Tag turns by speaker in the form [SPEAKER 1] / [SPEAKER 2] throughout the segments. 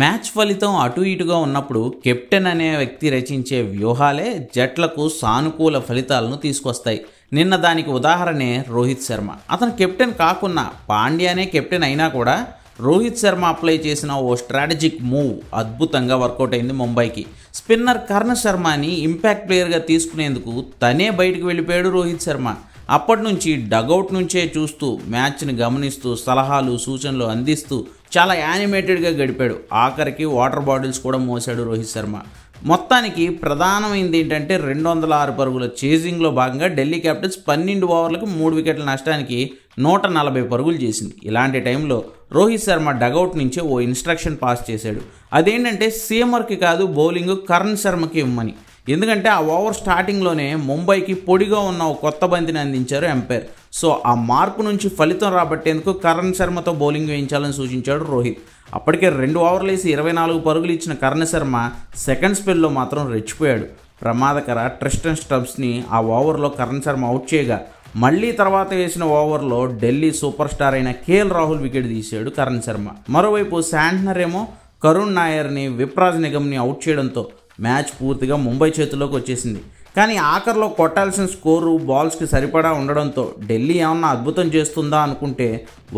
[SPEAKER 1] Match ఫలితం అటు ఇటుగా ఉన్నప్పుడు కెప్టెన్ అనే వ్యక్తి రచించే వ్యూహాలే జట్లకు సానుకూల ఫలితాలను తీసుకొస్తాయి. నిన్న దానికి ఉదాహరణే రోహిత్ శర్మ. అతను కెప్టెన్ కాకున్నా, పాండ్యానే కెప్టెన్ అయినా కూడా రోహిత్ శర్మ అప్లై చేసిన ఓ స్ట్రాటజిక్ మూవ్ అద్భుతంగా వర్కౌట్ అయింది ముంబైకి. స్పిన్నర్ కర్ణ్ శర్మని ఇంపాక్ట్ ప్లేయర్గా తీసుకునేందుకు తనే బయటకు వెళ్ళిపోయాడు రోహిత్ శర్మ. అప్పటి నుంచి డగౌట్ నుంచే చూస్తూ, మ్యాచ్ని గమనిస్తూ, సలహాలు సూచనలు అందిస్తూ చాలా యానిమేటెడ్గా గడిపాడు. ఆఖరికి వాటర్ బాటిల్స్ కూడా మోసాడు రోహిత్ శర్మ. మొత్తానికి ప్రధానమైంది ఏంటంటే 206 పరుగుల చేజింగ్లో భాగంగా ఢిల్లీ క్యాపిటల్స్ 12 ఓవర్లకు 3 వికెట్ల నష్టానికి 140 పరుగులు చేసింది. ఇలాంటి టైంలో రోహిత్ శర్మ డగౌట్ నుంచే ఓ ఇన్స్ట్రక్షన్ పాస్ చేశాడు. అదేంటంటే సీమర్కి కాదు, బౌలింగ్ కర్ణ్ శర్మకి ఇవ్వమని. ఎందుకంటే ఆ ఓవర్ స్టార్టింగ్లోనే ముంబైకి పొడిగా ఉన్న ఓ కొత్త బంతిని అందించారు ఎంపైర్. సో ఆ మార్పు నుంచి ఫలితం రాబట్టేందుకు కర్ణ్ శర్మతో బౌలింగ్ వేయించాలని సూచించాడు రోహిత్. అప్పటికే 2 ఓవర్లు వేసి 24 పరుగులు ఇచ్చిన కర్ణ్ శర్మ సెకండ్ స్పెల్లో మాత్రం రెచ్చిపోయాడు. ప్రమాదకర ట్రిస్టన్ స్టబ్స్ని ఆ ఓవర్లో కర్ణ్ శర్మ అవుట్ చేయగా, మళ్ళీ తర్వాత వేసిన ఓవర్లో ఢిల్లీ సూపర్ స్టార్ అయిన కేఎల్ రాహుల్ వికెట్ తీశాడు కర్ణ్ శర్మ. మరోవైపు శాంట్నర్ ఏమో కరుణ్ నాయర్ని, విప్రాజ్ నిగమ్ని అవుట్ చేయడంతో మ్యాచ్ పూర్తిగా ముంబై చేతుల్లోకి వచ్చేసింది. కానీ ఆఖరిలో కొట్టాల్సిన స్కోరు బాల్స్కి సరిపడా ఉండడంతో ఢిల్లీ ఏమన్నా అద్భుతం చేస్తుందా అనుకుంటే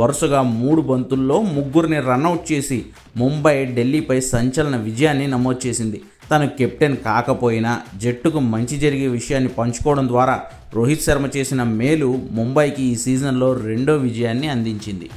[SPEAKER 1] వరుసగా 3 బంతుల్లో 3 రన్అట్ చేసి ముంబై ఢిల్లీపై సంచలన విజయాన్ని నమోదు చేసింది. తను కెప్టెన్ కాకపోయినా జట్టుకు మంచి జరిగే విషయాన్ని పంచుకోవడం ద్వారా రోహిత్ శర్మ చేసిన మేలు ముంబైకి ఈ సీజన్లో 2వ విజయాన్ని అందించింది.